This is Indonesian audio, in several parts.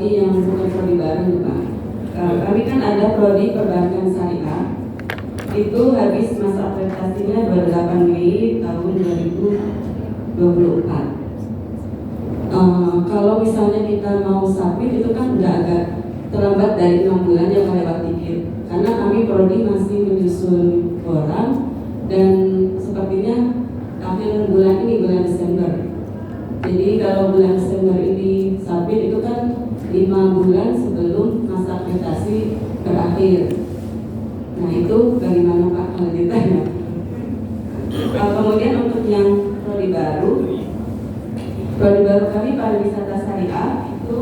prodi yang bukan prodi baru nih Pak. Kami kan ada prodi perbankan syariah, itu habis masa akreditasinya 28 Mei tahun 2024. Kalau misalnya kita mau submit itu kan udah agak terlambat dari 6 bulan yang lewat dikit, karena kami prodi masih menyusun orang dan sepertinya akhir bulan ini, bulan Desember. Jadi kalau bulan Desember ini submit itu kan 5 bulan sebelum masa akreditasi berakhir. Nah itu bagaimana Pak kalau ditanya? Kemudian untuk yang prodi baru kami pariwisata syariah itu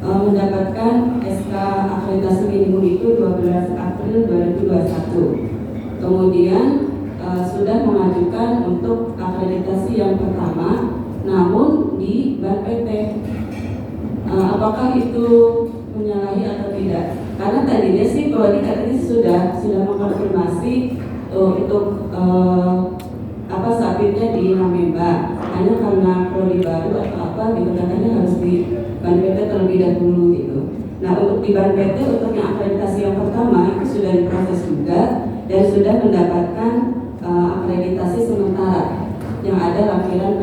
mendapatkan SK akreditasi minimum itu 12 April 2021. Kemudian sudah mengajukan untuk akreditasi yang pertama, namun di Ban PT. Apakah itu menyalahi atau tidak? Karena tadinya sih prodi katanya sudah mengkonfirmasi untuk submitnya di Ramemba. Hanya karena prodi baru atau apa gitu katanya harus di Ban PT terlebih dahulu gitu. Nah untuk di Ban PT untuk yang akreditasi yang pertama itu sudah diproses juga dan sudah mendapatkan akreditasi sementara yang ada lampiran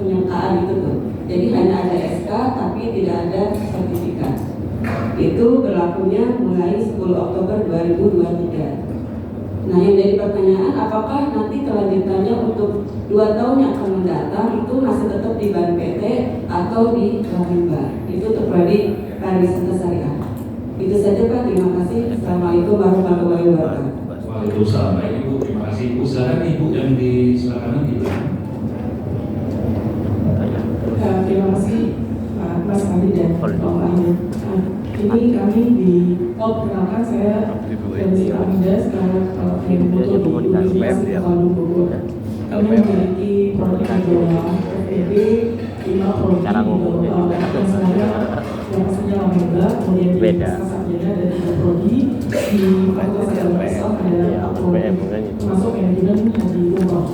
penyertaan itu tuh. Jadi hanya ada SK tapi tidak ada sertifikat. Itu berlakunya mulai 10 Oktober 2023. Nah yang jadi pertanyaan, apakah nanti kelanjutannya untuk 2 tahun yang akan mendatang itu masih tetap di Ban PT atau di Ramemba? Itu untuk prodi pariwisata syariah. Itu saja Pak, terima kasih. Assalamualaikum warahmatullahi wabarakatuh. Waalaikumsalam. Baik Ibu, terima kasih Ibu. Silakan Ibu yang di sebelah kanan Ibu. Terima kasih Mas Adi dan Pak Ahmad. Ini kami di perkenalkan saya dari Amida sekarang yang butuh di Universitas Kuala Bogor. Kami memiliki prodi kedua FEB 5 prodi dan semuanya yang pastinya Ramemba, kemudian di Universitas Sarjana dan 3 prodi di Fakultas Agama Islam ada 4 prodi termasuk manajemen haji umroh.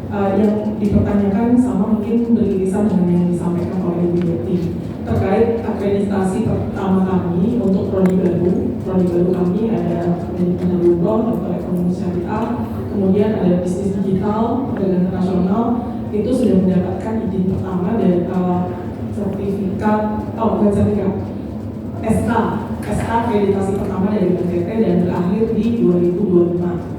Yang dipertanyakan sama mungkin beririsan dengan yang disampaikan oleh Ibu Yeti terkait akreditasi pertama kami untuk prodi baru kami ada manajemen umroh, dokter ekonomi syariah, kemudian ada bisnis digital, perdagangan internasional, itu sudah mendapatkan izin pertama dan SK akreditasi pertama dari BNPT dan berakhir di 2025.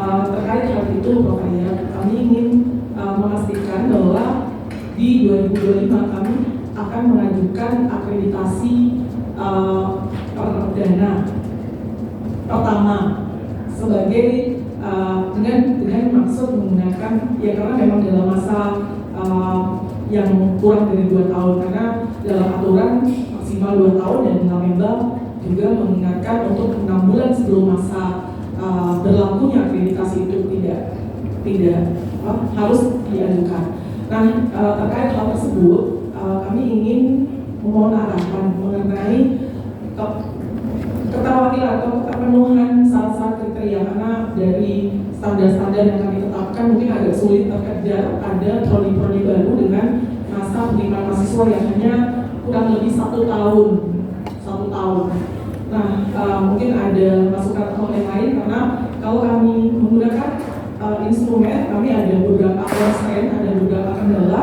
Terkait hal itu Bapak Ayat, kami ingin memastikan bahwa di 2025 kami akan mengajukan akreditasi perdana pertama sebagai dengan maksud menggunakan ya karena memang dalam masa yang kurang dari 2 tahun, karena dalam aturan maksimal 2 tahun dan Ramemba juga mengingatkan untuk 6 bulan sebelum masa berlakunya akreditasi itu tidak harus diajukan. Nah terkait hal tersebut kami ingin memohon arahan mengenai keterwakilan atau keterpenuhan syarat-syarat kriteria, karena dari standar-standar yang kami tetapkan mungkin agak sulit terkejar. Ada prodi-prodi baru dengan masa penerimaan mahasiswa yang hanya kurang lebih 1 tahun. Nah, mungkin ada masukan atau yang lain, karena kalau kami menggunakan instrumen, kami ada beberapa konstrain, ada beberapa kendala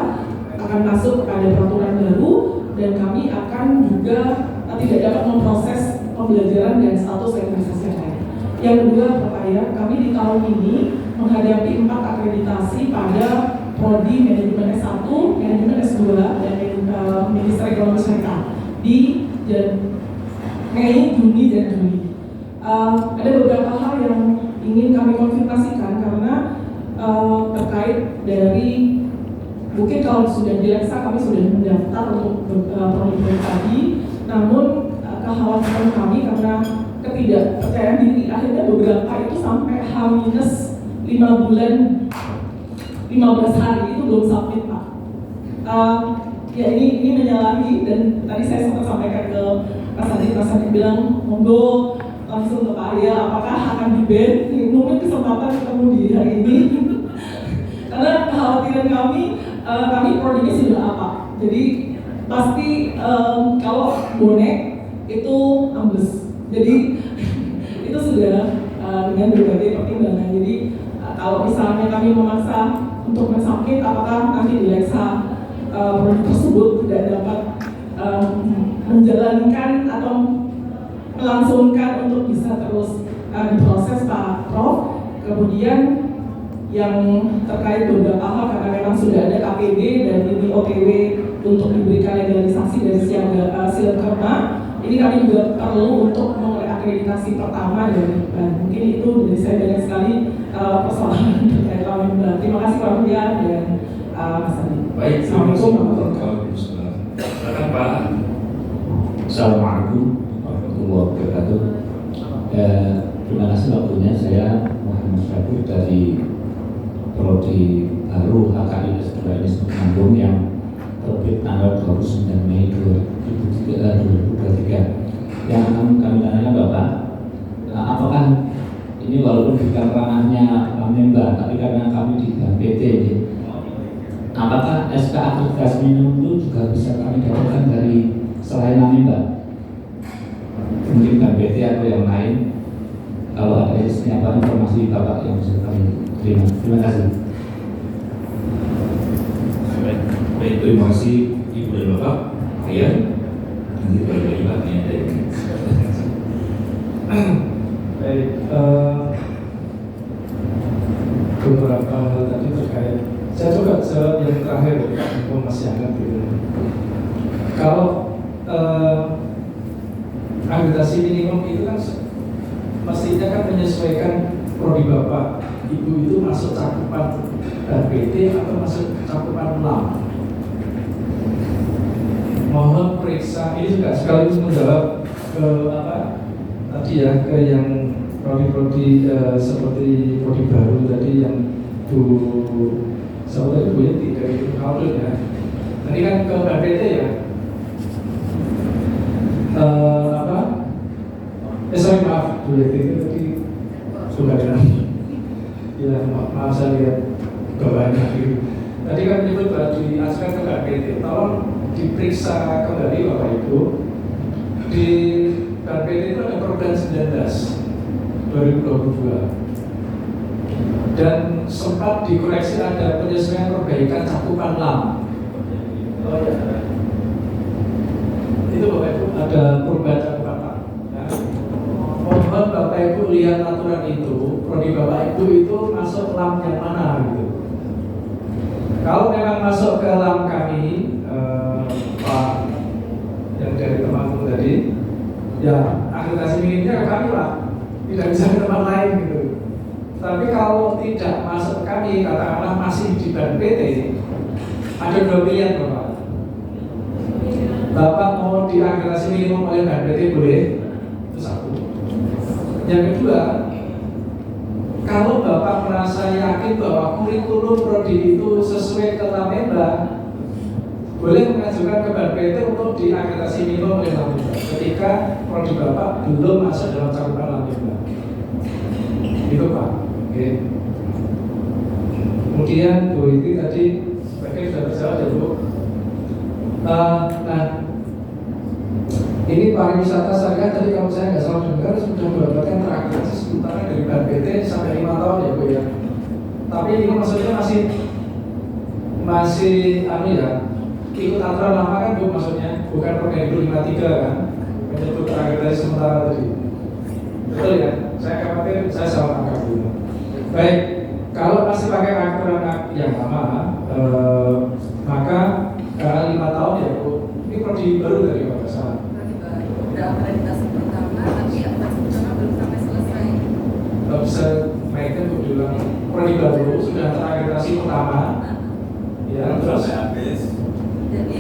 akan masuk pada peraturan baru, dan kami akan juga tidak dapat memproses pembelajaran dan status legalisasi yang lain. Yang kedua, kami di tahun ini menghadapi 4 akreditasi pada prodi manajemen S1, manajemen S2, dan Minister Ekonomi Syariah di Mei, Juni, dan Juli. Ada beberapa hal yang ingin kami konfirmasikan karena terkait dari mungkin kalau sudah direksa kami sudah mendaftar untuk prodi tadi, namun kekhawatiran kami karena ketidakpercayaan diri akhirnya beberapa itu sampai H-5 bulan 15 hari itu belum submit Pak. Ya ini menyalahi, dan tadi saya sempat sampaikan ke Mas Adi bilang monggo langsung ke Pak Arya apakah akan di-ban, mungkin kesempatan ketemu di hari ini karena kekhawatiran kami prodinya sudah apa, jadi pasti kalau bonek itu ambles. Jadi itu sudah dengan berbagai pertimbangan. Jadi kalau misalnya kami memaksa untuk mensubmit, apakah nanti di Lexa produk tersebut tidak dapat menjalankan atau melangsungkan untuk bisa terus diproses Pak Prof. Kemudian yang terkait beberapa hal karena memang sudah ada KPD dan ini OTW untuk diberikan legalisasi dari Silkerma, ini kami juga perlu untuk memulai akreditasi pertama dari mungkin itu dari saya banyak sekali persoalan terkait Lamemba. Terima kasih Pak Rupiah dan Mas Adi. Baik, Assalamualaikum warahmatullahi Waalaikumsalam. Silakan Pak. Assalamualaikum warahmatullahi wabarakatuh. Terima kasih waktunya. Saya Muhammad Syafir dari Prodi Baru HKIS 2 Institut Bandung yang terbit tanggal 29 Mei 2023. Yang kami tanyakan Bapak, apakah ini walaupun bukan ranahnya Lamemba, tapi karena kami di PT ini, apakah SK akreditasi minimum itu juga bisa kami dapatkan dari selain Lamemba? Mungkin PT atau yang lain. Kalau ada apa informasi Bapak yang bisa kami terima. Terima kasih. Baik, terima kasih Ibu dan Bapak. Ya, nanti balik lagi dari Baik, beberapa hal tadi terkait. Saya coba jawab yang terakhir, Pak, masih hangat gitu. Kalau akreditasi minimum itu kan mestinya kan menyesuaikan prodi Bapak, Ibu itu masuk cakupan PT atau masuk cakupan LAM. Mohon periksa, ini juga sekaligus menjawab ke apa tadi ya, ke yang prodi-prodi seperti prodi baru tadi yang saya Bu Yenti dari Audit ya. Tadi kan ke PT ya. Sorry maaf, Bu Yenti itu tadi sudah dengan ya maaf saya lihat bawahnya gitu. Tadi kan menyebut bahwa di aspek ke PT, tolong diperiksa kembali Bapak Ibu. Di PT itu ada program 19 2022 dan sempat dikoreksi ada penyesuaian perbaikan cakupan LAM. Oh ya, itu Bapak Ibu ada perubahan cakupan LAM. Ya. Mohon Bapak Ibu lihat aturan itu, prodi Bapak Ibu itu masuk LAM yang mana gitu. Kalau memang masuk ke LAM kami, Pak yang dari teman tadi, ya akreditasi minimumnya ke kami lah, tidak bisa ke tempat lain gitu. Tapi kalau tidak masuk kami, katakanlah masih di ban PT, ada 2 pilihan Bapak. Bapak mau diakreditasi minimum oleh ban PT boleh, itu satu. Yang kedua, kalau Bapak merasa yakin bahwa kurikulum prodi itu sesuai ke Lamemba, boleh mengajukan ke ban PT untuk diakreditasi minimum oleh Lamemba ketika prodi Bapak belum masuk dalam cakupan Lamemba. Itu Pak. Oke. Kemudian Bu Iti tadi sebagai sudah terjawab ya Bu. Nah, ini pariwisata syariah tadi kalau saya nggak salah dengar sudah mendapatkan terakreditasi sementara dari ban PT sampai 5 tahun ya Bu ya. Tapi ini maksudnya masih ya, ikut aturan lama kan Bu maksudnya, bukan Permendikbud 53 kan, menyebut terakreditasi sementara tadi. Betul ya? Saya khawatir saya salah angkat dulu. Baik, kalau masih pakai aturan yang lama, maka karena 5 tahun ya Bu, ini prodi baru dari Bapak salah. Udah akreditasi pertama, tapi akreditasi pertama belum sampai selesai. Tidak bisa mainkan Bu bilang prodi baru sudah terakreditasi pertama, ya terus habis. Jadi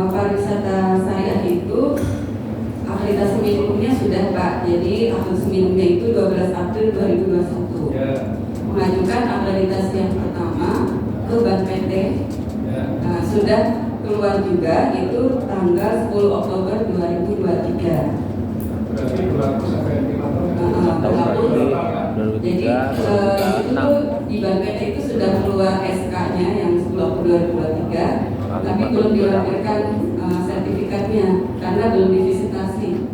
pariwisata syariah itu akreditasi minimumnya sudah Pak. Jadi akreditasi minimumnya itu 12 April 2021. Ya. Mengajukan akreditasi yang pertama ke Ban PT. Ya. Sudah keluar juga itu tanggal 10 Oktober 2023. Berarti berlaku sampai 5 tahun. Berlaku. Jadi itu belum dilampirkan sertifikatnya karena belum divisitasi.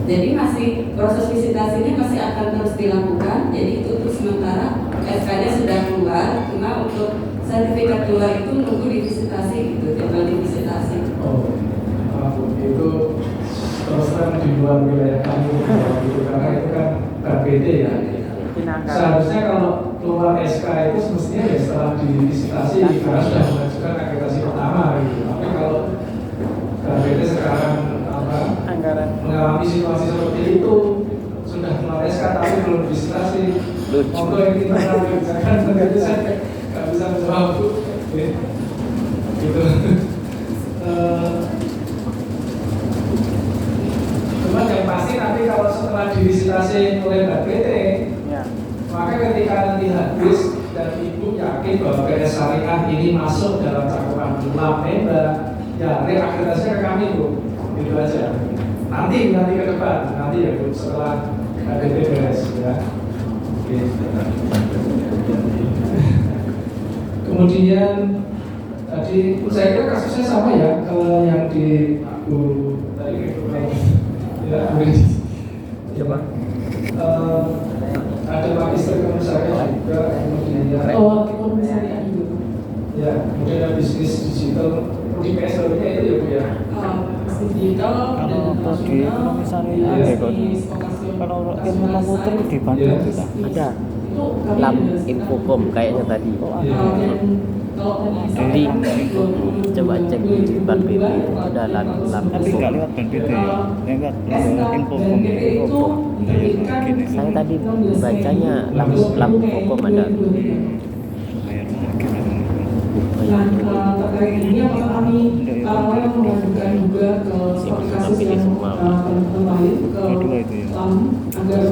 Jadi masih proses visitasinya masih akan terus dilakukan. Jadi itu untuk sementara SK-nya sudah keluar, cuma untuk sertifikat keluar itu nunggu divisitasi gitu, jadwal divisitasi. Oh, itu terus terang di luar wilayah kami gitu, karena itu kan KPT ya. Seharusnya kalau keluar SK itu semestinya ya setelah divisitasi karena sudah mengajukan akreditasi pertama gitu. Tapi kalau KPT sekarang mengalami situasi seperti itu, sudah keluar SK tapi belum visitasi. Monggo yang kita bicarakan terkait saya nggak bisa menjawab gitu. Cuma yang pasti nanti kalau setelah divisitasi oleh KPT, maka ketika nanti habis dan ibu yakin bahwa PS Syariah ini masuk dalam cakupan lab member, ya reakreditasinya ke kami Bu, gitu aja. Nanti ke depan, nanti ya Bu, setelah KPT beres ya. Oke. Kemudian tadi saya kira kasusnya sama ya, yang di Bu tadi ya, coba. Ada magister komisaris juga, kemudian ekonomi syariah juga. ya, kemudian ada bisnis digital di PSL-nya itu ya Bu ya. Bisnis digital dan nasional, bisnis vokasional. Kalau ilmu komputer di Bandung juga ada Lam Infocom kayaknya tadi. Jadi coba cek di Ban PP ada Lam Tapi nggak lewat Ban PP ya? Lewat Infocom. Saya tadi bacanya Lam Infocom ada. Terkait ini apakah kami awalnya mengajukan juga ke seperti kasus yang teman-teman lain ke LAM agar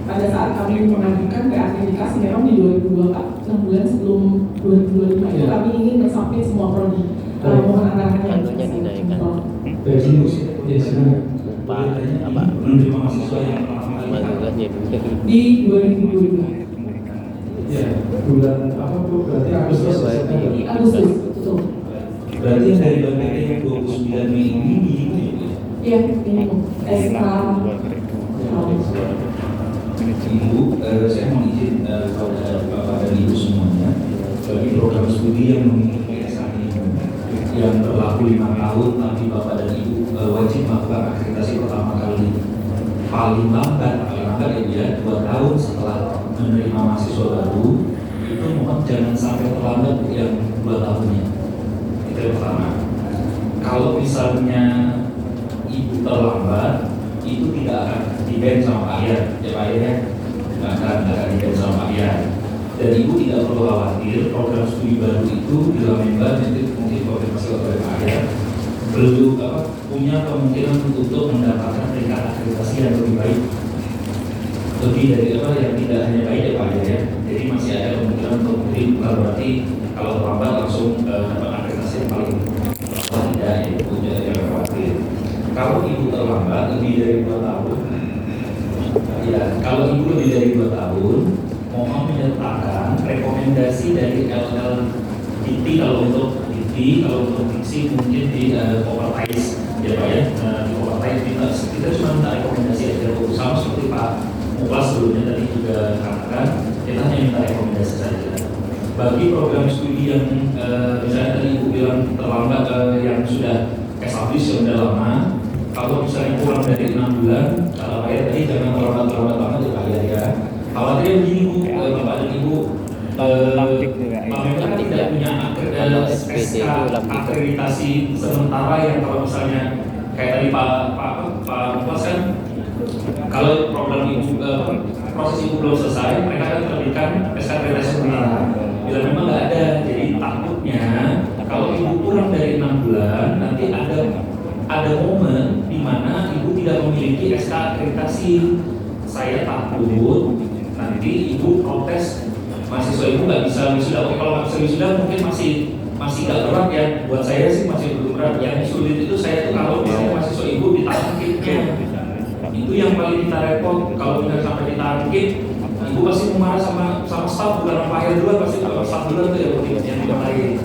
pada saat kami mengajukan ke akreditasi memang di 2024 6 bulan sebelum 2025 itu kami ingin mensamping semua prodi. Mohon arahannya. Anunya dinaikkan. Pak apa? Menerima mahasiswa yang Masuknya Di 2025. Ya, bulan apa Bu? Berarti Agustus. Di Agustus, betul. Berarti yang dari BPT yang 29 Mei ini Iya, ini SK. Ibu, saya mau izin kepada Bapak dan Ibu semuanya bagi program studi yang memiliki SK yang berlaku 5 tahun, tapi Bapak dan Ibu wajib melakukan akreditasi pertama kali paling lambat ya 2 tahun setelah menerima mahasiswa baru, itu mohon jangan sampai terlambat yang 2 tahunnya. Itu yang pertama. Kalau misalnya Ibu terlambat, itu tidak akan di-ban sama Pak Ian, ya Pak Ian ya, nggak akan di-ban sama Pak Ian. Dan Ibu tidak perlu khawatir, program studi baru itu di Lamemba nanti mungkin konfirmasi oleh Pak Ian belum punya kemungkinan untuk mendapatkan peringkat akreditasi yang lebih baik, lebih dari yang tidak hanya baik ya Pak ya. Jadi masih ada kemungkinan untuk mungkin bukan berarti kalau terlambat langsung dapat akreditasi yang paling tidak ya, itu yang khawatir. Kalau Ibu terlambat lebih dari 2 tahun, ya kalau Ibu lebih dari 2 tahun, mohon menyertakan rekomendasi dari LLDT kalau untuk DT, kalau untuk diksi mungkin di Overprise ya Pak ya. Di Overprise kita cuma minta rekomendasi aja, sama seperti Pak Muklas sebelumnya tadi juga katakan, kita hanya minta rekomendasi saja. Bagi program studi yang misalnya tadi Ibu bilang terlambat, yang sudah established yang sudah lama, kalau misalnya kurang dari 6 bulan, kalau Pak tadi jangan terlambat banget ya Pak ya. Khawatirnya begini Bu, Bapak dan Ibu, Pak tidak punya akreditasi sementara yang kalau misalnya kayak tadi Pak Muklas kan, kalau program Ibu proses Ibu belum selesai, mereka akan terbitkan SK akreditasi sementara. Bila memang nggak ada, jadi takutnya kalau Ibu kurang dari 6 bulan, nanti ada momen di mana Ibu tidak memiliki SK akreditasi. Saya takut nanti Ibu protes, mahasiswa Ibu nggak bisa wisuda. Oke, kalau nggak bisa wisuda mungkin masih nggak berat ya. Buat saya sih masih belum berat. Yang sulit itu saya tuh kalau misalnya mahasiswa Ibu ditarik, itu yang paling kita repot. Kalau misalnya sampai ditarik, Ibu pasti marah sama staff, bukan sama Pak Heru duluan, pasti kalau staff duluan itu yang dimarahin.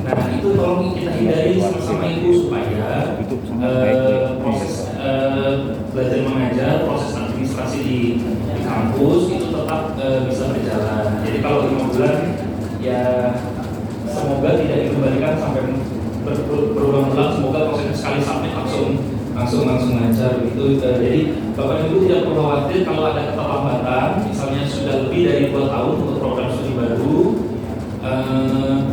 Nah itu tolong kita hindari sama Ibu supaya proses belajar mengajar, proses administrasi di kampus itu tetap bisa berjalan. Jadi kalau 5 bulan ya semoga tidak dikembalikan sampai berulang-ulang. Semoga proses sekali submit langsung lancar gitu. Jadi Bapak Ibu tidak perlu khawatir kalau ada keterlambatan, misalnya sudah lebih dari 2 tahun untuk program studi baru,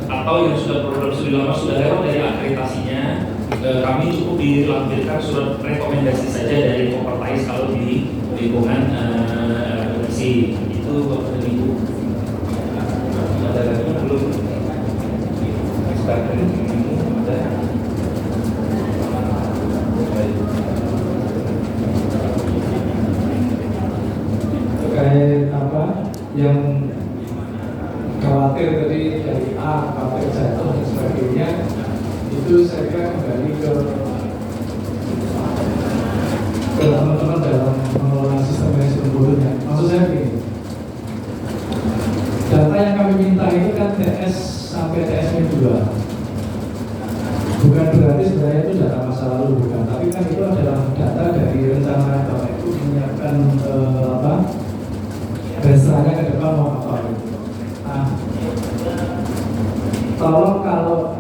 atau yang sudah program studi lama sudah lewat dari akreditasinya, kami cukup dilampirkan surat rekomendasi saja dari Kompartais kalau di lingkungan bersih. Itu Bapak dan Ibu. Ada lagi belum? Sekarang ini ada. Terkait apa yang khawatir tadi dari A, khawatir jatuh dan sebagainya, itu saya kira kembali ke teman-teman dalam mengelola sistem manajemen bodohnya. Maksud saya begini, data yang kami minta itu kan TS sampai TS-2. Bukan berarti sebenarnya itu data masa lalu, bukan. Tapi kan itu adalah data dari rencana Bapak itu menyiapkan dasarnya ke depan mau apa. Nah, tolong kalau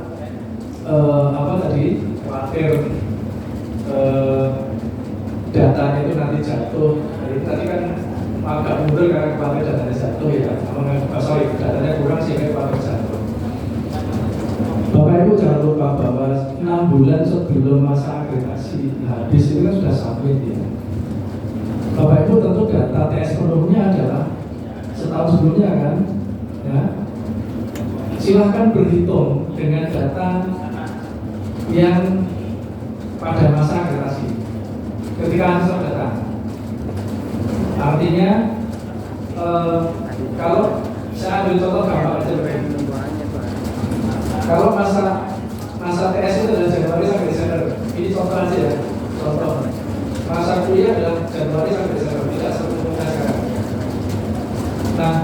tadi khawatir datanya itu nanti jatuh. Jadi tadi kan agak mundur karena khawatir datanya jatuh ya. Datanya kurang sehingga khawatir jatuh. Bapak Ibu jangan lupa bahwa 6 bulan sebelum masa akreditasi habis itu kan sudah submit ya. Bapak Ibu tentu data TS penuhnya adalah setahun sebelumnya kan, ya. Silahkan berhitung dengan data yang pada masa akreditasi ketika Anda datang. Artinya kalau saya ambil contoh gampang aja, kalau masa TS itu adalah Januari sampai Desember, ini contoh aja ya, contoh. Masa kuliah adalah Januari sampai Desember, tidak sepenuhnya sekarang. Nah,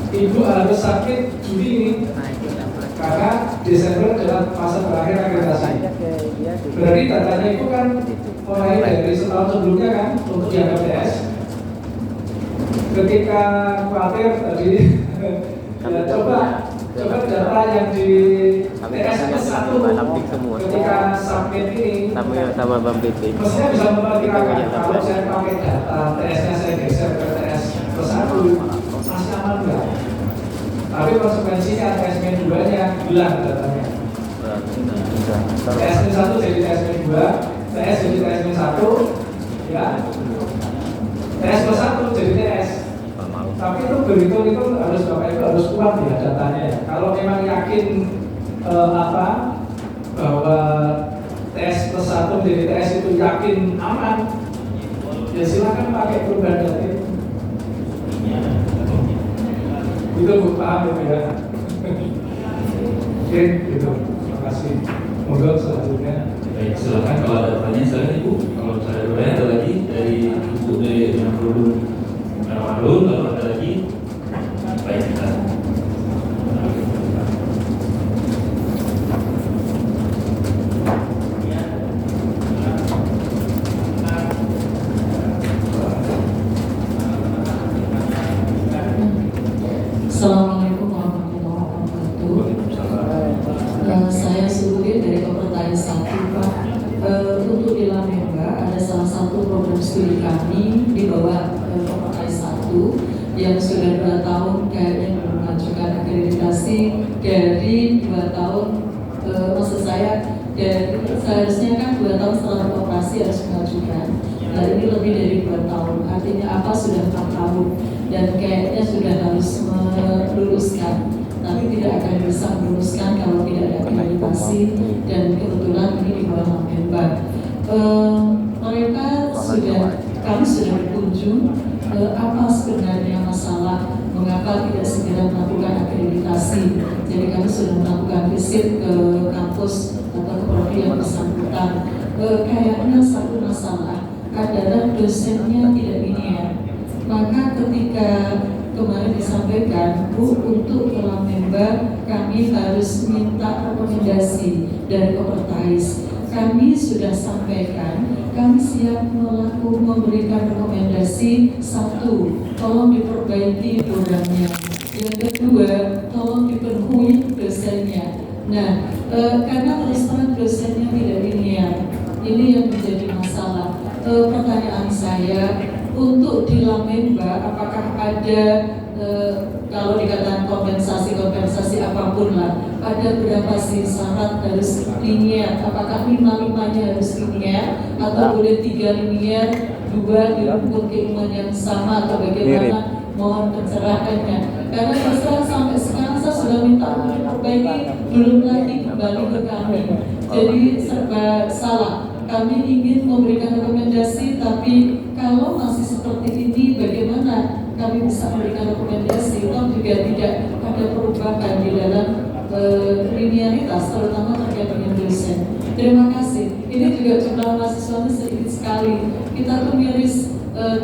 Ibu harus sakit Juli ini, karena Desember adalah masa terakhir akreditasi. Berarti datanya itu kan mulai dari setahun sebelumnya kan untuk dianggap TS. Ketika khawatir tadi, ya coba data yang di TS plus 1 ketika submit ini sama Bang PT. mestinya bisa memperkirakan kalau saya pakai data TS-nya saya geser ke TS plus 1 masih aman enggak? Tapi konsekuensinya TS-2 nya hilang datanya. TS-1 jadi TS-2, TS jadi TS-1, ya. TS plus 1 jadi TS. Tapi itu berhitung itu harus Bapak Ibu harus kuat ya datanya ya. Kalau memang yakin bahwa TS plus 1 jadi TS itu yakin aman, ya silakan pakai perubahan data itu. Itu Bu, paham ya? Oke, gitu. Terima kasih. Monggo selanjutnya. Baik, silakan kalau ada pertanyaan silakan Ibu. Kalau saya ada lagi dari Ibu yang perlu lalu ada lagi. Baik, kita. Assalamualaikum warahmatullahi wabarakatuh. Saya Surudir dari Kompartais 1, Pak. Untuk di Lamemba ada salah satu program studi kami di bawah Kompartais 1 yang sudah 2 tahun kayaknya belum mengajukan akreditasi dari 2 tahun. Maksud saya dari seharusnya kan 2 tahun setelah beroperasi harus mengajukan. Nah ini lebih dari 2 tahun. Artinya apa sudah 4 tahun dan kayaknya sudah harus meluluskan. Tapi tidak akan bisa meluluskan kalau tidak ada akreditasi dan kebetulan ini di bawah Lamemba. Kami sudah berkunjung. Apa sebenarnya masalah mengapa tidak segera melakukan akreditasi? Jadi kami sudah melakukan visit ke kampus atau ke prodi yang bersangkutan. Kayaknya satu masalah adalah dosennya tidak linear. Maka ketika kemarin disampaikan, Bu, untuk kolam member kami harus minta rekomendasi dari Kopertais. Kami sudah sampaikan, kami siap memberikan rekomendasi. Satu, tolong diperbaiki programnya. Yang kedua, tolong dipenuhi dosennya. Nah, karena terus terang dosennya tidak linear, ini yang menjadi masalah. Pertanyaan saya, untuk di Lamemba, apakah ada kalau dikatakan kompensasi apapun lah, ada berapa sih syarat harus linear? Apakah 5-5-nya harus linear atau boleh 3 linear, 2 diukur keilmuan yang sama atau bagaimana? Mohon pencerahannya. Karena terus terang sampai sekarang saya sudah minta untuk diperbaiki, belum lagi kembali ke kami. Jadi serba salah. Kami ingin memberikan rekomendasi, tapi kalau masih seperti ini, bagaimana kami bisa memberikan rekomendasi? Toh juga tidak ada perubahan di dalam linearitas, terutama terkait dengan dosen. Terima kasih. Ini juga jumlah mahasiswanya sedikit sekali. Kita tuh miris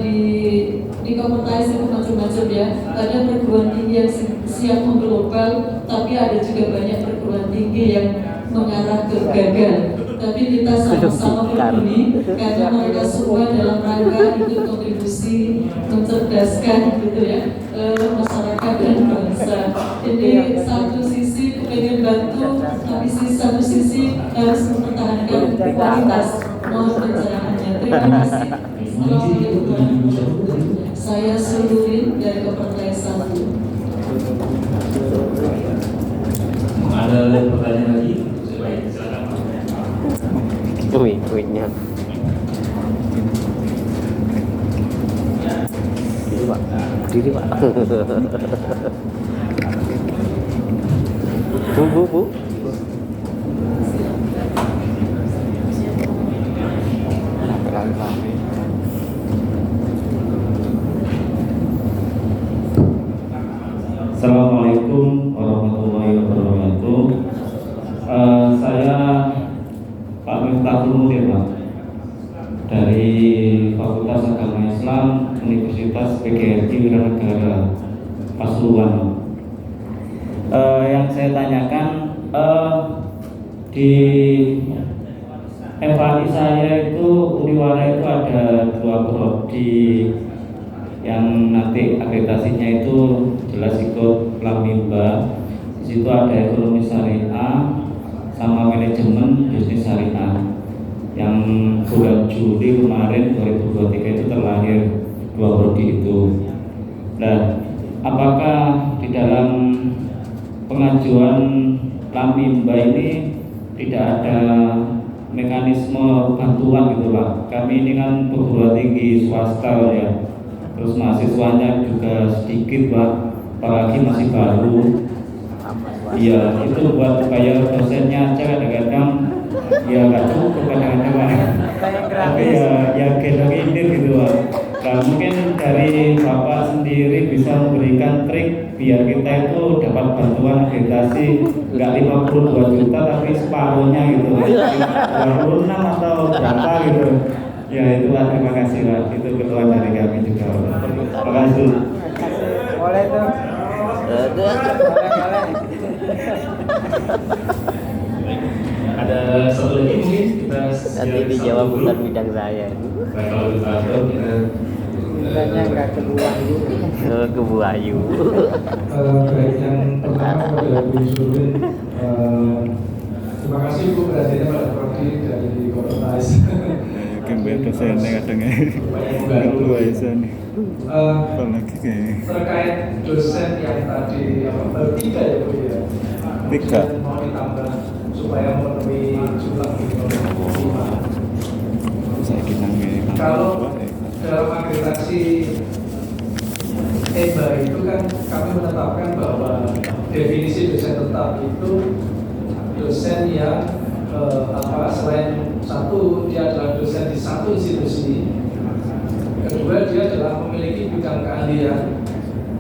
di Kopertais itu macam-macam ya. Ada perguruan tinggi yang siap mengglobal, tapi ada juga banyak perguruan tinggi yang mengarah ke gagal. Tapi kita sama-sama peduli karena mereka semua dalam rangka ikut kontribusi mencerdaskan gitu ya masyarakat dan bangsa. Jadi satu sisi pengen bantu, tapi satu sisi harus mempertahankan kualitas. Mohon pencerahannya. Terima kasih. Saya Sulurin dari Kopertais 1. Ada pertanyaan lagi? Silakan. Kuitnya. Diri Pak. Bu. Assalamualaikum warahmatullahi wabarakatuh. Saya Pak Miftahul Mudir, Pak, dari Fakultas Agama Islam Universitas PGRI Wiranegara Pasuruan. Yang saya tanyakan, di FAI saya itu Uniwara itu ada 2 prodi yang nanti akreditasinya itu jelas ikut Lamemba. Di situ ada ekonomi syariah sama manajemen bisnis syariah. Yang bulan Juli kemarin 2023 itu terlahir 2 prodi itu. Nah, apakah di dalam pengajuan Lamemba ini tidak ada mekanisme bantuan gitu Pak? Kami ini kan perguruan tinggi swasta ya. Terus mahasiswanya juga sedikit Pak, apalagi masih baru. Iya, itu buat bayar dosennya aja kadang-kadang ya nggak cukup kadang-kadang Pak. Tapi ya gendong-gendong gitu Pak. Nah, mungkin dari Bapak sendiri bisa memberikan trik biar kita itu dapat bantuan akreditasi nggak 52 juta tapi separuhnya gitu, 26 atau berapa gitu. Ya itulah, terima kasih Pak. Itu keluhan dari kami juga. Terima kasih. Boleh tuh. Ada satu lagi mungkin kita Nanti dijawab bukan bidang saya. Baik, kalau kita Nggak ke Buayu. Ke Buayu. Baik, yang pertama pada Bu Surin, terima kasih Bu perhatiannya pada prodi dari Kopertais. Kembali dosennya kadangnya luar biasa nih. Apalagi kayak Terkait dosen yang tadi bertiga ya Bu ya. 3. Mau ditambah supaya memenuhi jumlah minimal 5. Saya kinangnya Kalau dalam akreditasi EBA itu kan kami menetapkan bahwa definisi dosen tetap itu dosen yang selain satu dia adalah dosen di satu institusi, kedua dia adalah memiliki bidang keahlian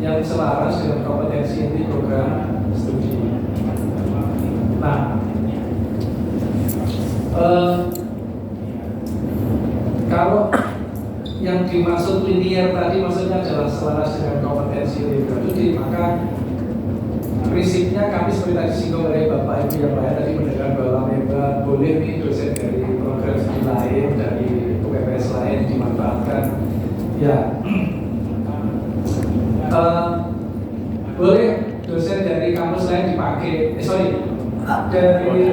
yang selaras dengan kompetensi inti program studi. Nah, kalau yang yang dimaksud linear tadi maksudnya adalah selaras dengan kompetensi liberal studi, maka prinsipnya kami seperti tadi singgung oleh Bapak Ibu yang lain tadi mendengar bahwa memang boleh nih dosen dari program studi lain, dari UPPS lain dimanfaatkan. Ya, boleh dosen dari kampus lain dipakai. Dari prodi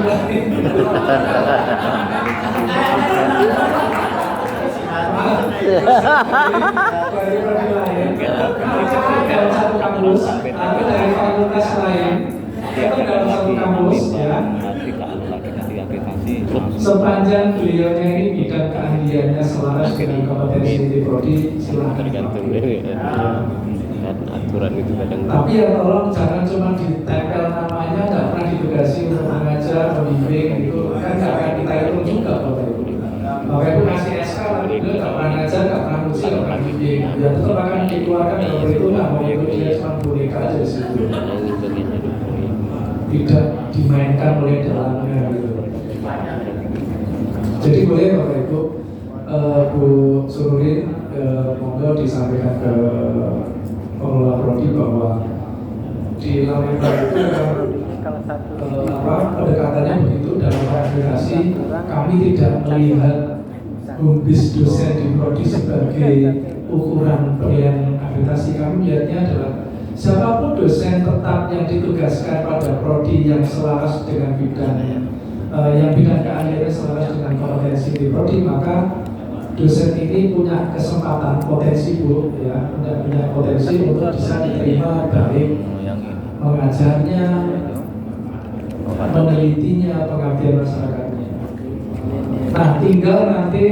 lain. Dari prodi lain. Dalam satu kampus atau dari fakultas lain itu dalam satu kampus ya. Sepanjang beliaunya ini bidang keahliannya selaras dengan kompetensi di prodi, silahkan. Aturan itu kadang. Tapi ya tolong jangan cuma ditempel namanya, tidak pernah ditugasi untuk mengajar, membimbing itu kan nggak akan kita hitung juga Bapak Ibu. Bapak Ibu kasih SK tapi beliau nggak pernah ngajar, nggak pernah nguji, nggak pernah bimbing. Ya tetap akan dikeluarkan kalau itu nggak mau itu dia cuma boneka aja di situ. Tidak dimainkan oleh dalamnya gitu. Jadi boleh Bapak Ibu, Bu Sururin, monggo disampaikan ke pengelola prodi bahwa di Lamemba itu pendekatannya begitu dalam aplikasi. Kami tidak melihat bis dosen di prodi sebagai ukuran penilaian akreditasi. Kami melihatnya adalah siapapun dosen tetap yang ditugaskan pada prodi yang selaras dengan bidang yang bidang keahliannya selaras dengan kompetensi di prodi, maka dosen ini punya kesempatan potensi Bu ya, punya potensi untuk bisa diterima baik mengajarnya, menelitinya, pengabdian masyarakatnya. Nah, tinggal nanti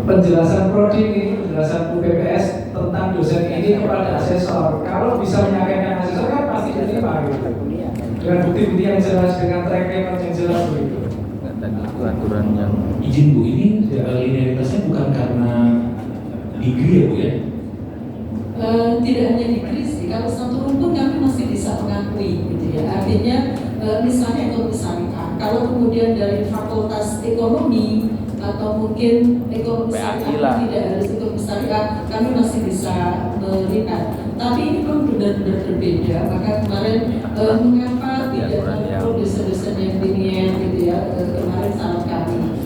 penjelasan prodi ini, penjelasan UPPS tentang dosen ini kepada asesor. Kalau bisa menyampaikan asesor kan pasti diterima gitu. Dengan bukti-bukti yang jelas, dengan track record yang jelas begitu. Aturan yang izin Bu ini linearitasnya bukan karena degree ya Bu ya? Tidak hanya degree sih, kalau satu rumpun kami masih bisa mengakui gitu ya. Artinya misalnya ekonomi syariah, kalau kemudian dari fakultas ekonomi atau mungkin ekonomi syariah tidak harus ekonomi syariah, kami masih bisa melihat. Tapi ini kan benar-benar berbeda. Maka kemarin mengapa tidak perlu dosen-dosen yang linear gitu ya, kemarin salah kami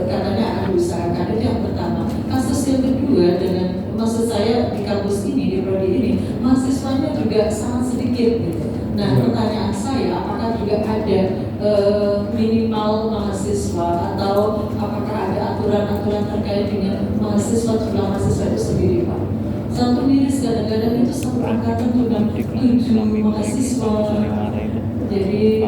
katanya akan diusahakan. Itu yang pertama. Kasus yang kedua, dengan maksud saya di kampus ini, di prodi ini, mahasiswanya juga sangat sedikit gitu. Nah, pertanyaan saya, apakah juga ada minimal mahasiswa atau apakah ada aturan-aturan terkait dengan mahasiswa, jumlah mahasiswa itu sendiri Pak? Satu miris kadang-kadang itu satu angkatan sudah 7 mahasiswa. Jadi,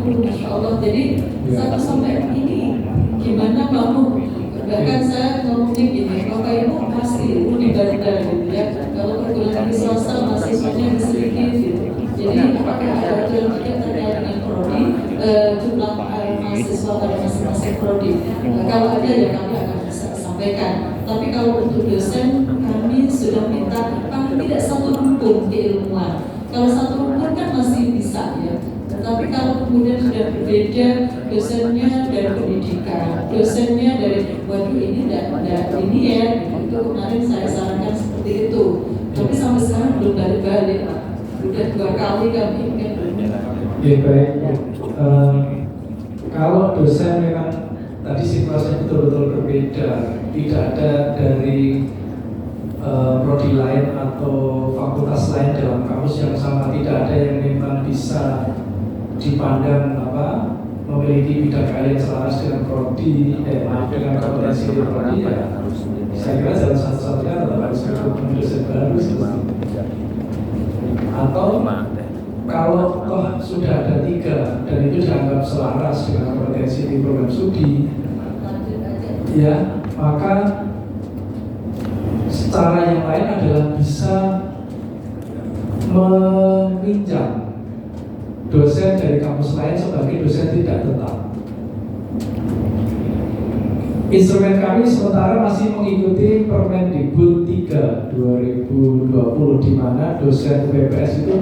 Masya Allah, jadi satu sampai ini gimana mau? Bahkan saya ngomongnya gini, Bapak Ibu pasti di bandar gitu ya. Kalau perguruan tinggi swasta mahasiswanya sedikit gitu. Jadi apakah ada aturan juga terkait dengan prodi, jumlah mahasiswa pada masing-masing prodi? Kalau ada ya kami akan bisa sampaikan. Tapi kalau untuk dosen kami sudah minta paling tidak satu rumpun keilmuan. Kalau satu rumpun kan masih bisa ya. Tapi kalau kemudian sudah berbeda, dosennya dari pendidikan, dosennya dari waduh ini tidak ini ya, itu kemarin saya sarankan seperti itu. Tapi sampai sekarang belum balik-balik Pak. Sudah 2 kali kami kan belum. Ya baik. Kalau dosen memang tadi situasinya betul-betul berbeda, tidak ada dari prodi lain atau fakultas lain dalam kampus yang sama, tidak ada yang memang bisa dipandang memiliki bidang keahlian selaras dengan prodi, dengan kompetensi di prodi ya. Saya kira jalan satu-satunya tetap harus rekrutmen dosen baru atau kalau toh sudah ada 3 dan itu dianggap selaras dengan kompetensi di program studi ya, maka cara yang lain adalah bisa meminjam dosen dari kampus lain sebagai dosen tidak tetap. Instrumen kami sementara masih mengikuti Permendikbud 3 2020 di mana dosen UPPS itu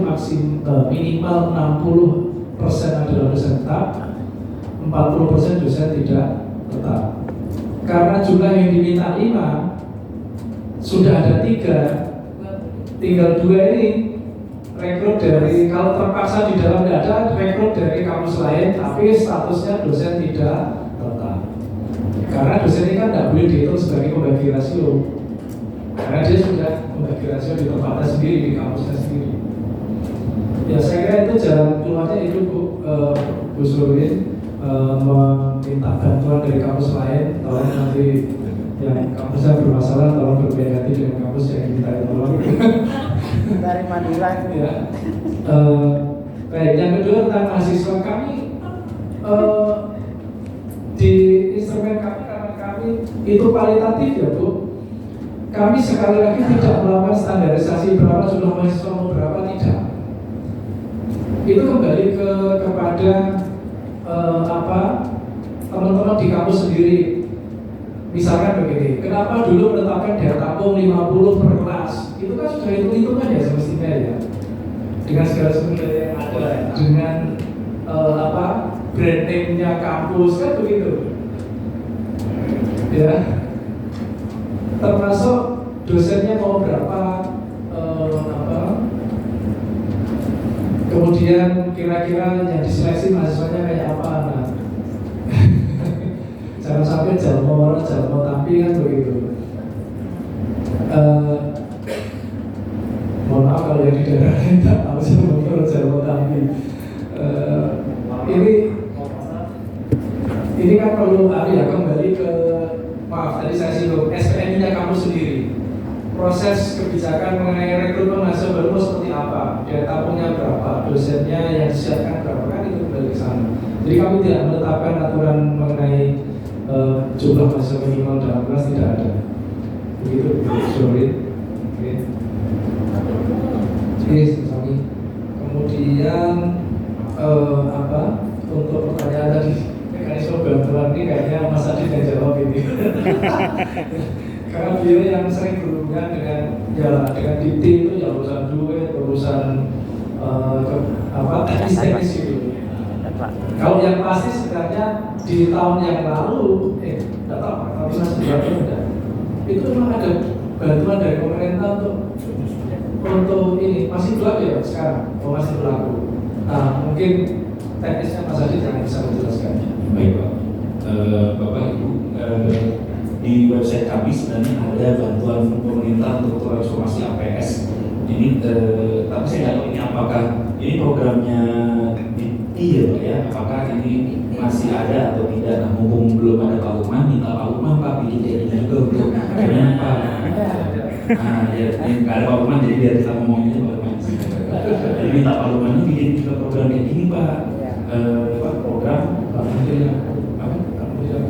minimal 60% adalah dosen tetap, 40% dosen tidak tetap. karena jumlah yang diminta 5, sudah ada 3, tinggal 2 ini rekrut dari, kalau terpaksa di dalam tidak ada, rekrut dari kampus lain tapi statusnya dosen tidak tetap. Karena dosen ini kan tidak boleh dihitung sebagai pembagi rasio, karena dia sudah membagi rasio di tempatnya sendiri, di kampusnya sendiri. Ya saya kira itu jalan keluarnya itu Bu Surwin, meminta bantuan dari kampus lain, tolong nanti yang kampusnya bermasalah tolong berbeda dengan kampus yang kita tolong. Dari Madura. Ya. Baik, yang kedua tentang mahasiswa kami, di instrumen kami, karena kami itu kualitatif ya Bu. Kami sekali lagi tidak melakukan standarisasi berapa jumlah mahasiswa mau berapa, tidak. Itu kembali kepada teman-teman di kampus sendiri. Misalkan begini, kenapa dulu menetapkan daya tampung 50 per kelas? Itu kan sudah hitung-hitungan ya semestinya ya, dengan segala sumber daya yang ada, dengan brand name-nya kampus kan begitu ya, termasuk dosennya mau berapa, kemudian kira-kira yang diseleksi mahasiswanya kayak apa. Nah, jangan sampai jalmo tapi kan begitu. Mohon maaf kalau yang di daerah tidak tahu jalmo tapi ini kan perlu ya kembali ke, maaf tadi saya singgung SPM-nya kamu sendiri. Proses kebijakan mengenai rekrutmen mahasiswa baru seperti apa, daya tampungnya berapa, dosennya yang disiapkan berapa, kan itu kembali ke sana. Jadi kami tidak menetapkan aturan mengenai jumlah mahasiswa minimal dalam kelas, tidak ada. Begitu, sorry. Oke. Kemudian untuk pertanyaan tadi mekanisme bantuan ini kayaknya Mas Adi yang jawab ini. Karena beliau yang sering berhubungan dengan dikti itu ya urusan duit, urusan teknis gitu. Kalau yang pasti sebenarnya di tahun yang lalu, tidak tahu, tapi masih berapa tidak. Itu memang ada bantuan dari pemerintah untuk ini, masih berlaku ya sekarang, masih berlaku. Nah mungkin teknisnya Mas Adi yang bisa menjelaskan. Baik Pak, Bapak Ibu, di website kami sebenarnya ada bantuan pemerintah untuk transformasi APS. Ini, tapi saya nggak tahu ini apakah ini programnya DITI ya, apakah ini masih ada atau tidak. Nah, mumpung belum ada Pak Lukman, minta Pak Lukman Pak bikin kayak gini juga untuk gimana Pak. Nah, ya ini nggak ada Pak Lukman jadi biar kita ngomongnya Pak Lukman. Jadi minta Pak Lukman ini bikin juga program kayak gini Pak. Program Pak Menteri apa? Pak Menteri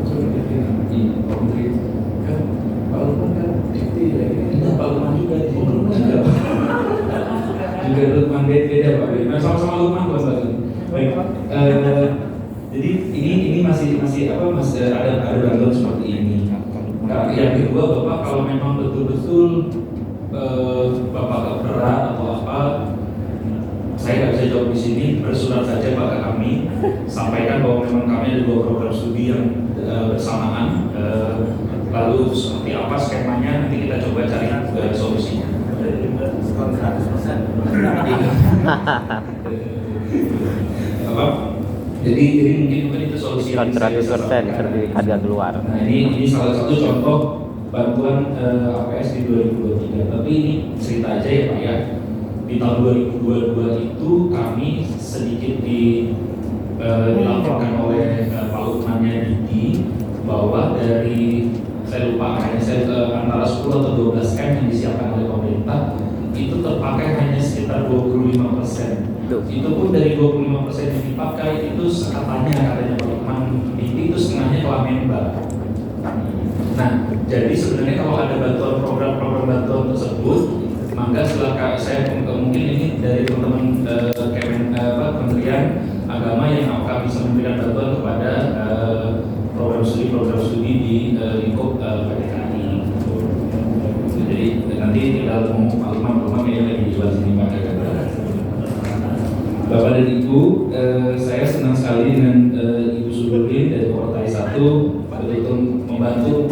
Pak Lukman kan DITI ya, ini Pak Lukman juga juga Lukman beda Pak. Nah, sama-sama Lukman Pak. Baik, jadi ini masih ada bantuan seperti ini. Yang kedua Bapak, kalau memang betul-betul Bapak berat atau apa, saya nggak bisa jawab di sini. Bersurat saja Pak ke kami, sampaikan bahwa memang kami ada 2 program studi yang bersamaan. Lalu seperti apa skemanya, nanti kita coba cari solusinya. 100%. Apa? Jadi mungkin itu solusi 100% sertifikat gak keluar. Nah ini salah satu contoh bantuan APS di 2023. Tapi ini cerita aja ya Pak ya. Di tahun 2022 itu kami sedikit dilaporkan oleh Pak Lukmannya Didi bahwa dari, saya lupa antara 10 atau 12 M yang disiapkan oleh pemerintah itu terpakai hanya sekitar 25%. Itu pun dari 25% yang dipakai itu katanya Pak Lukman Didi itu setengahnya kelah Menba. Nah, jadi sebenarnya kalau ada bantuan program bantuan tersebut, maka setelah saya mungkin ini dari teman-teman Kementerian Agama yang akan bisa memberikan bantuan kepada program studi di lingkup PDKI. Jadi nanti tinggal ngomong Pak Lukman yang lagi di luar sini Pak. Bapak dan Ibu, saya senang sekali dengan Ibu Sudurin dari Portai 1 untuk membantu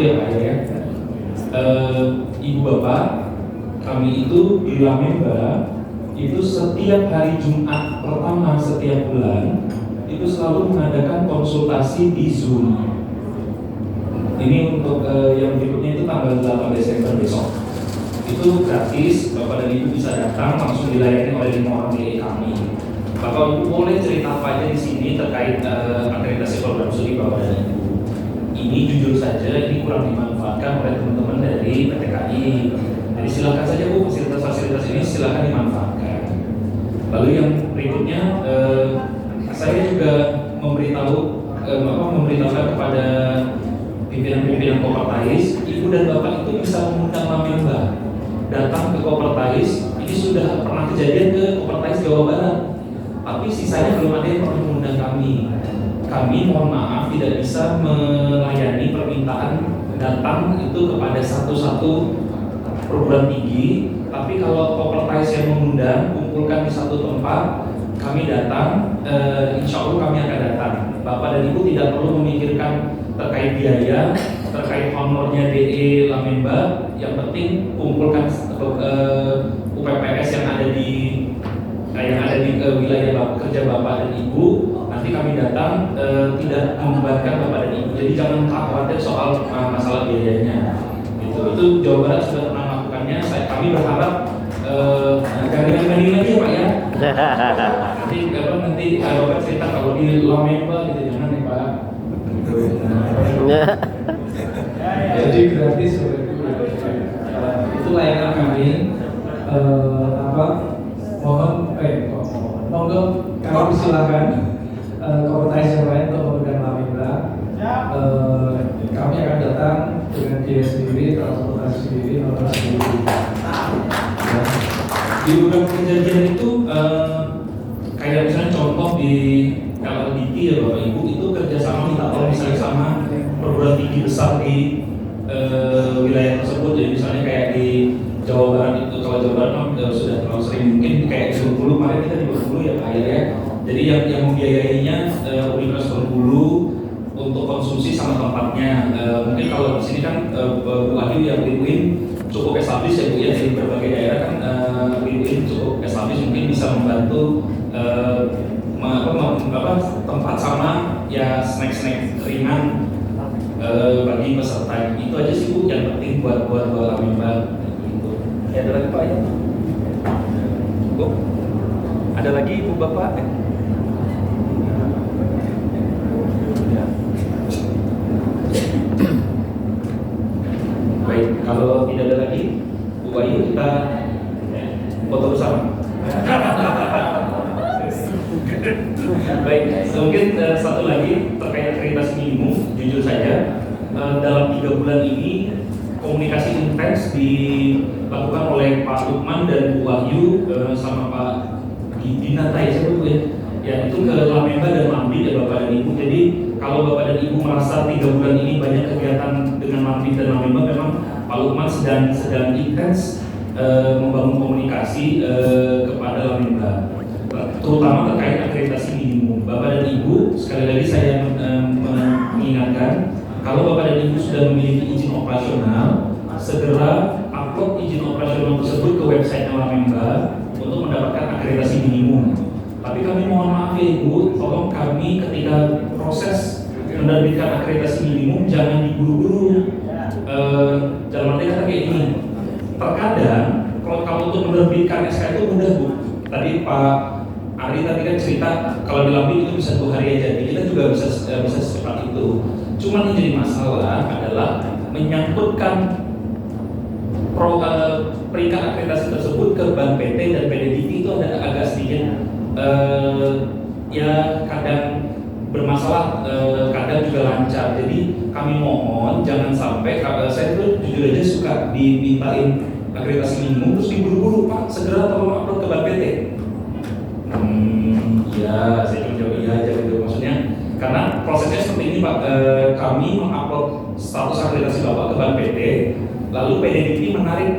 ya Pak ya. Ibu Bapak, kami itu di Lamemba itu setiap hari Jumat pertama setiap bulan itu selalu mengadakan konsultasi di Zoom. Ini untuk yang berikutnya itu tanggal 8 Desember besok. Itu gratis, Bapak dan Ibu bisa datang langsung dilayani oleh 5 orang DE kami. Bapak Ibu boleh cerita apa aja di sini terkait akreditasi program studi Bapak dan Ibu. Ini jujur saja ini kurang dimanfaatkan oleh teman-teman dari PTKI. Jadi silakan saja Bu, fasilitas-fasilitas ini silakan dimanfaatkan. Lalu yang berikutnya saya juga memberitahukan kepada pimpinan-pimpinan Kopertais, Ibu dan Bapak itu bisa mengundang Lamemba datang ke Kopertais. Ini sudah pernah kejadian ke Kopertais Jawa Barat, tapi sisanya belum ada yang pernah mengundang kami. Kami mohon maaf tidak bisa melayani permintaan datang itu kepada satu-satu perguruan tinggi, tapi kalau Kopertais yang mengundang kumpulkan di satu tempat, kami datang, insya Allah kami akan datang. Bapak dan Ibu tidak perlu memikirkan terkait biaya, terkait honornya DE Lamemba. Yang penting kumpulkan UPPS yang ada di wilayah kerja Bapak dan Ibu. Nanti kami datang, tidak membebankan Bapak dan Ibu. Jadi jangan khawatir soal masalah biayanya. Itu Jawa Barat sudah pernah melakukannya. Kami berharap ganti-ganti lagi ya Pak ya. Nanti Bapak cerita kalau di Lamemba gitu, jangan nih Pak. Jadi gratis itu layanan kami. Monggo kami silakan Kopertais yang lain untuk mengundang Lamemba. Kami akan datang dengan biaya sendiri, transportasi sendiri, hotel sendiri. Di beberapa kejadian itu kayak misalnya contoh di LLDT ya Bapak Ibu, itu kerjasama minta tolong misalnya sama perguruan tinggi besar di wilayah tersebut. Jadi misalnya kayak di Jawa Barat itu, kalau Jawa Barat sudah terlalu sering, mungkin kayak di Bengkulu, kemarin kita di Bengkulu ya Pak ya. Jadi yang membiayainya Universitas Bengkulu untuk konsumsi sama tempatnya. Mungkin kalau di sini kan Bu Adi yang UIN cukup establis ya Bu ya, di berbagai daerah kan UIN cukup establis, mungkin bisa membantu tempat sama ya snack-snack ringan bagi peserta. Itu aja sih Bu yang penting buat Lamemba. Ya, ada lagi Pak ya? Bu, ada lagi Ibu Bapak? Baik, kalau tidak ada lagi, Bu Ayu kita foto bersama. Baik, mungkin satu lagi terkait akreditasi minimum. Jujur saja, dalam 3 bulan ini komunikasi intens dilakukan oleh Pak Lukman dan Bu Wahyu sama Pak Dinata ya Bu ya. Ya itu ke Lamemba dan Lambit ya Bapak dan Ibu. Jadi kalau Bapak dan Ibu merasa 3 bulan ini banyak kegiatan dengan Lambit dan Lamemba, memang Pak Lukman sedang intens membangun komunikasi kepada Lamemba, terutama terkait akreditasi minimum. Bapak dan Ibu, sekali lagi saya mengingatkan, kalau Bapak dan Ibu sudah memiliki izin operasional, segera upload izin operasional tersebut ke website Lamemba untuk mendapatkan akreditasi minimum. Tapi kami mohon maaf ya Ibu, tolong kami ketika proses menerbitkan akreditasi minimum jangan diburu-buru. Dalam arti kata kayak ini, terkadang kalau untuk menerbitkan SK itu mudah Bu. Tadi Pak Ari tadi kan cerita kalau di Lambit itu bisa 2 hari aja, kita juga bisa secepat itu. Cuma yang jadi masalah adalah menyangkutkan peringkat akreditasi tersebut ke Bank PT dan PDDT itu agak sedikit ya kadang bermasalah, kadang juga lancar. Jadi kami mohon jangan sampai, saya tuh jujur aja suka dimintain akreditasi minimum terus diburu-buru, Pak segera tolong upload ke Bank PT. Ya saya jawab iya aja gitu, maksudnya karena prosesnya seperti ini Pak. Kami mengupload status akreditasi Bapak ke Bank PT, lalu PDDT menarik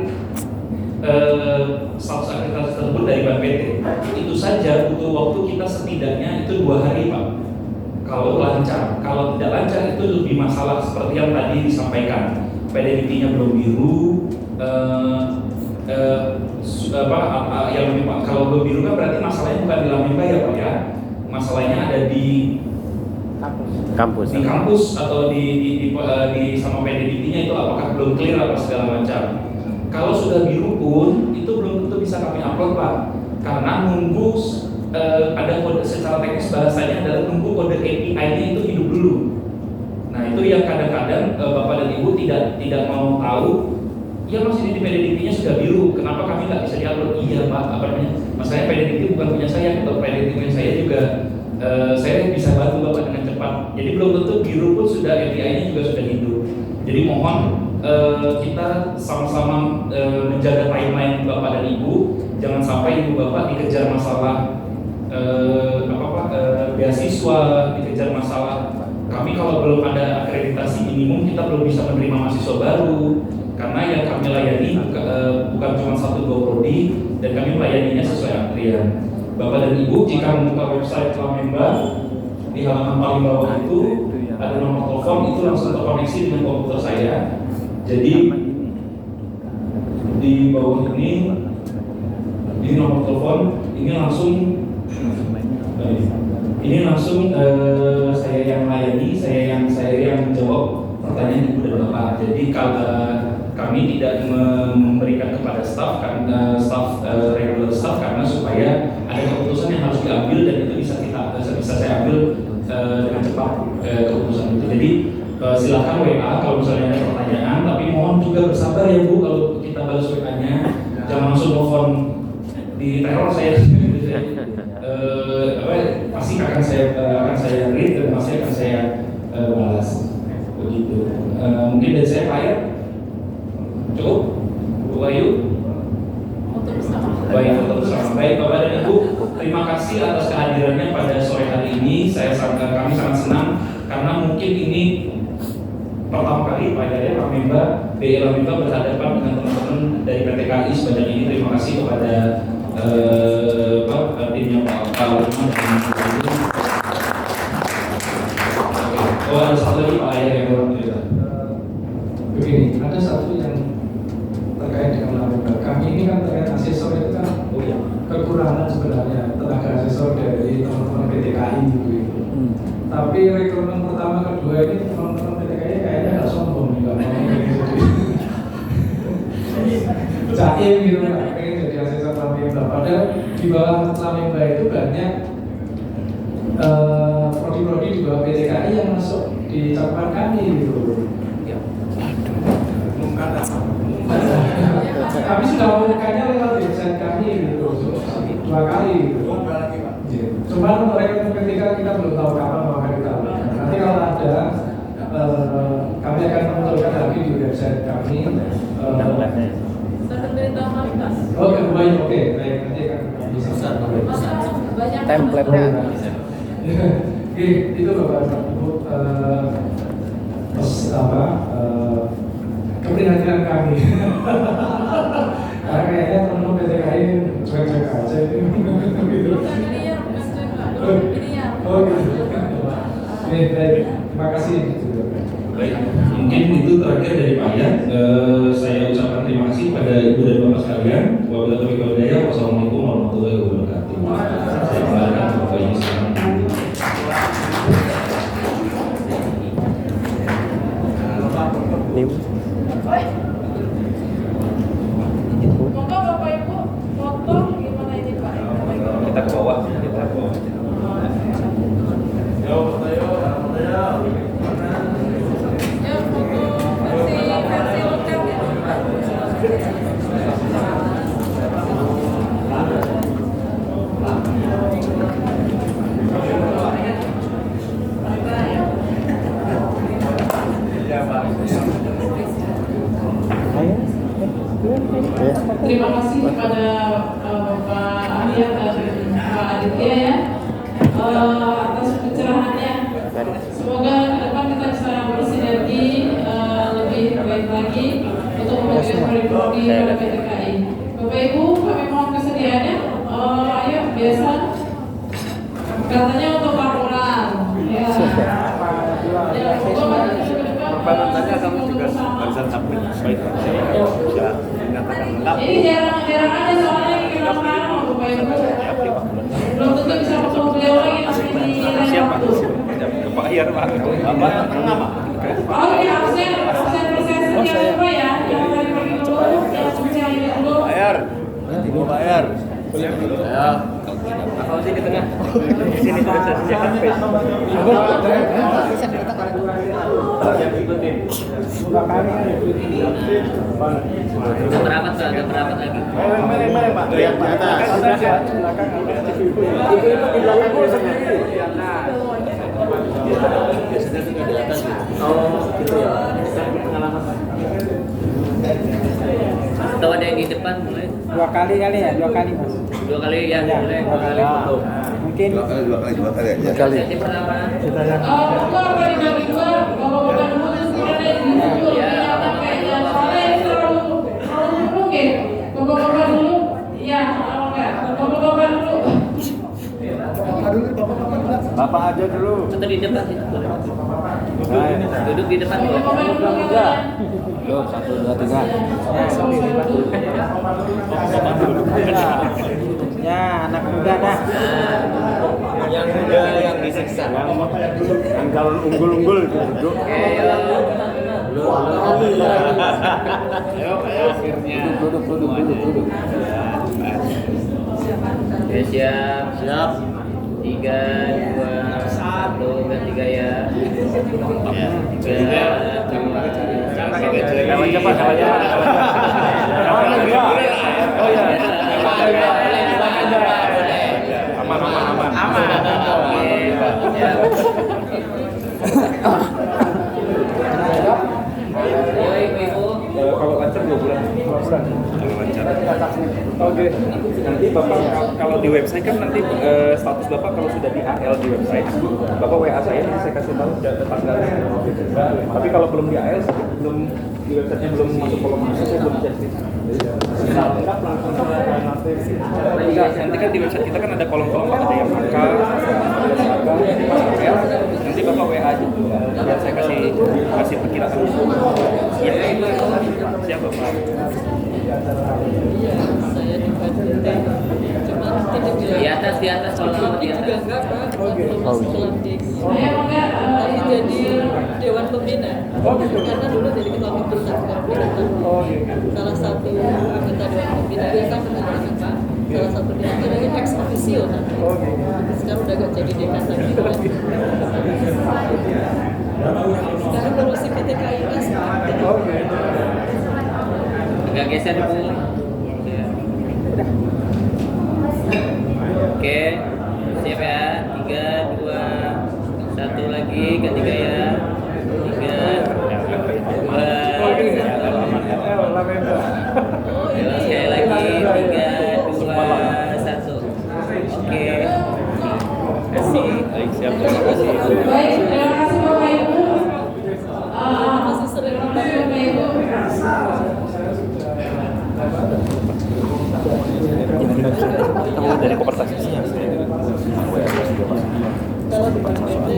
status akreditasi tersebut dari Bank PT. Itu saja butuh waktu kita setidaknya itu 2 hari Pak. kalau lancar. Kalau tidak lancar itu lebih masalah seperti yang tadi disampaikan. PDDT-nya belum biru, yang kalau belum biru kan berarti masalahnya bukan di Lamemba ya Pak ya. Masalahnya ada di kampus atau di sama PDDT-nya itu apakah belum clear apa segala macam. Kalau sudah biru pun itu belum tentu bisa kami upload Pak, karena nunggu ada kode secara teknis bahasanya adalah nunggu kode API-nya itu hidup dulu. Nah itu yang kadang-kadang Bapak dan Ibu tidak mau tahu. Ya masih di PDDT-nya sudah biru, kenapa kami nggak bisa diupload? Iya Pak, apa namanya? Masalahnya PDDT bukan punya saya, atau PDDT punya saya juga. Saya bisa bantu Bapak dengan cepat. Jadi belum tentu biru pun sudah API-nya juga sudah hidup. Jadi mohon kita sama-sama menjaga timeline Bapak dan Ibu. Jangan sampai Ibu Bapak dikejar masalah beasiswa, dikejar masalah. Kami kalau belum ada akreditasi minimum kita belum bisa menerima mahasiswa baru. Karena yang kami layani bukan cuma 1-2 prodi dan kami melayaninya sesuai antrian. Bapak dan Ibu jika membuka website Lamemba di halaman paling bawah itu ada nomor telepon, itu langsung terkoneksi dengan komputer saya. Jadi di bawah ini nomor telepon, ini langsung saya yang melayani, saya yang menjawab pertanyaan Ibu dan Bapak. Jadi kalau kami tidak memberikan kepada staf regular staff karena supaya ada keputusan yang harus diambil dan itu bisa saya ambil dengan cepat keputusan itu. Jadi silakan WA kalau misalnya ada pertanyaan, tapi mohon juga bersabar ya Bu kalau kita balas WA-nya, jangan langsung telepon di teror saya. Pasti akan saya read dan pasti akan saya balas begitu. Mungkin dari saya Pak ya cukup Bu Ayu. Baik, baik Bapak dan Ibu, terima kasih atas kehadirannya pada sore hari ini. Kami sangat senang karena mungkin ini pertama kali Pak Yaya Lamemba berhadapan dengan teman-teman dari PT KAI sebanyak ini. Terima kasih kepada timnya Pak Lukman dan ada satu lagi Pak Yaya yang belum cerita. Begini, ada satu yang terkait dengan Lamemba. Kami ini kan terkait asesor itu kan kekurangan sebenarnya tenaga asesor dari teman-teman PT KAI gitu. Tapi rekrutmen pertama kedua ini teman-teman PT KAI kayaknya nggak sombong juga mau caim gitu nggak pengen jadi asesor Lamemba. Padahal di bawah Lamemba itu banyak prodi-prodi di bawah PT KAI yang masuk di cakupan kami gitu. Kami sudah mengumumkannya lewat website kami gitu, 2 kali gitu. Cuman untuk rekrutmen ketika kita belum tahu kapan mau kita. Nanti kalau ada, kami akan memunculkan lagi di website kami. Oke, baik, baik nanti akan bisa. Template-nya. Itu Bapak Ibu keprihatinan kami. Karena kayaknya teman-teman PT KAI cuek-cuek aja gitu. Oh gitu. Baik, terima kasih. Baik, mungkin itu terakhir dari Pak ya. Saya ucapkan terima kasih pada Ibu dan Bapak sekalian. Wabillahi taufiq wal hidayah. Wassalamualaikum warahmatullahi wabarakatuh. Saya kembalikan ke Bapak Ibu sekarang. Moga Bapak Ibu foto gimana ini Pak? Kita ke bawah. Ya foto versi lokal ya. Terima kasih kepada Bapak Arya dan Pak Aditya ya atas pencerahannya. Semoga ke depan kita bisa bersinergi lebih baik lagi untuk memberikan prodi pada PT KAI. Bapak Ibu, kami mohon kesediaannya. Ayo biasa katanya untuk laporan. Ya. April. Baik, saya bisa mengatakan lengkap. Ini jarang ada soalnya yang kenal sekarang Bapak Ibu. Belum tentu bisa ketemu beliau lagi masih di Siapa? Pak Ahyar, Pak. Bapak nama? Oh ini absen prosesnya Bapak ya, yang tadi pagi dulu, yang spesial ini dulu. Ahyar. Pak Ahyar. Ya. Kalau sini tengah. Sini sudah sejak Berapat lagi. Mari, Pak. Lihat di atas. Oh, gitu ya. Atau ada yang di depan mulai? Dua kali Mas. Dua kali ya, boleh. Dua kali foto. Mungkin dua kali aja. Sesi pertama. Itu apa dibagi dua? Bapak-bapak dulu terus kemudian ada yang muncul. Kelihatan kayaknya soalnya ini terlalu dulu gitu. Bapak-bapak dulu. Iya, kalau enggak. Bapak-bapak dulu. Bapak aja dulu. Atau di depan situ boleh. Duduk di depan boleh. Bapak-bapak dulu. Yo, 1, 2, 3. ya anak muda dah. Yang muda yang disiksa. Yang calon unggul-unggul duduk. Ayo, akhirnya. Duduk. Oke, siap. 3, 2, 1, ganti gaya. 3, 2, Cepat. Oh ya. Aman. Kalau lancar 2 bulan. Kalau lancar. Oke. Nanti Bapak kalau di website kan nanti status Bapak kalau sudah di AL di website, Bapak WA saya nanti saya kasih tahu tanggalnya. Tapi kalau belum di AL, belum di websitenya belum masuk kolom masuk, saya belum cek. Lengkap langsung nanti kan di website kita kan ada kolom-kolom ada yang angka, ada AL, nanti Bapak WA aja biar saya kasih perkiraan. Iya. Siap Bapak. Saya di atas kalau di atas. Tapi jadi dewan pembina. Karena dulu jadi ketua pembina. Salah satu anggota dewan pembina biasa menanyakan Pak. Salah satu di antaranya ex officio nanti. Sekarang udah gak jadi dekan lagi. Sekarang ngurusi PT KIS Pak. Agak geser dulu. Oke, siap ya. 3, 2, 1 lagi ganti gaya. 3, 2, 1. Sekali lagi 3, 2, 1. Oke. Kasih. Baik, siap. Terima kasih. Baik, terima kasih Bapak Ibu. Masih sering Bapak Ibu. Dari koperasinya. kalau di PT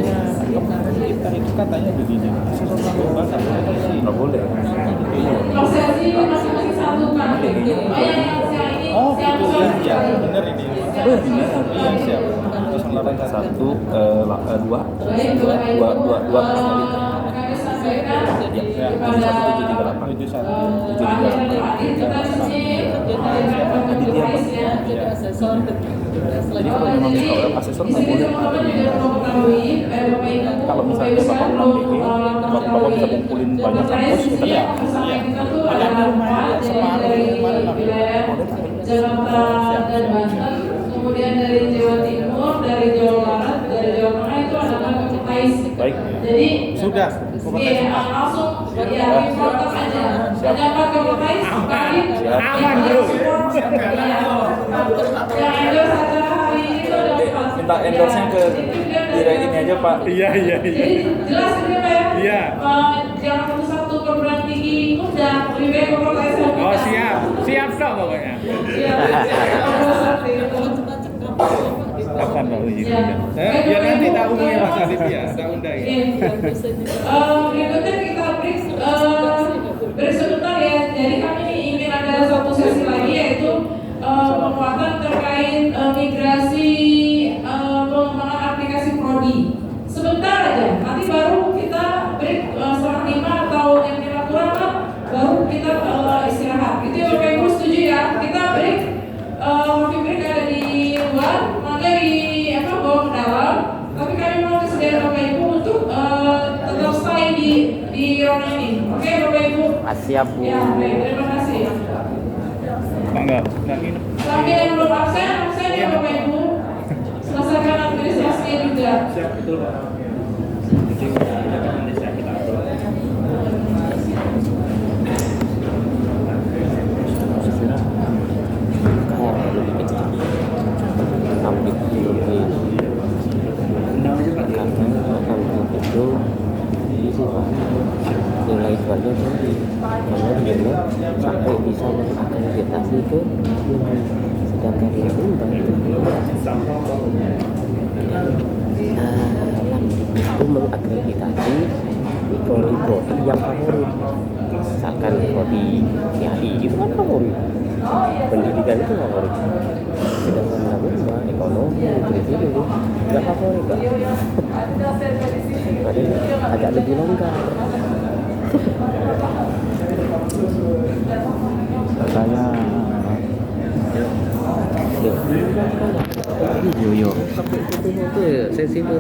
Itu katanya begini. Nggak boleh. Prosesi masing-masing satu kan. Oh, gitu ya. Benar ini. Iya, siap. Terus kemarin 1, 2, 2 Ya, asesor jadi kalau memang kalau asesor nggak boleh. Kalau misalnya Bapak ulang DG, Bapak bisa kumpulin banyak kampus, kita ya. Ada rumah Semarang kemarin Jakarta dan Banten, kemudian dari Jawa Timur, dari Jawa Barat, dari Jawa Tengah itu adalah Komutais. Baik. Jadi Sudah. langsung ya reporter aja. Ada Komutais kali Aman bro. Yang endorse acara hari ini itu adalah Minta endorse-nya ke direct ini aja Pak. Iya. Jadi jelas ini Pak ya. Iya. Jangan satu perguruan tinggi udah lebih baik Komutais. Oh siap dong pokoknya. Kapan Pak Uji? Ya nanti tak umumnya Mas Adit ya, tak undang ya. Berikutnya kita break di ruangan ini. Oke, Bapak Ibu. Siap Bu. Ya, baik, terima kasih. Enggak nginep. Kami yang belum absen ya Bapak Ibu. Selesaikan administrasinya juga. Siap, betul Pak. Nanti saya kita atur. Ambil dulu karena ambil itu ini sih Pak, nilai jualnya tinggi karena dia sampai bisa mengakreditasi ke sedangkan Lamimba itu itu mengakreditasi prodi yang favorit. Misalkan prodi IAI itu kan favorit, pendidikan itu favorit, sedangkan Lamimba ekonomi nutrisi itu nggak favorit Pak. Padahal agak lebih longgar. Makanya video yo sesi foto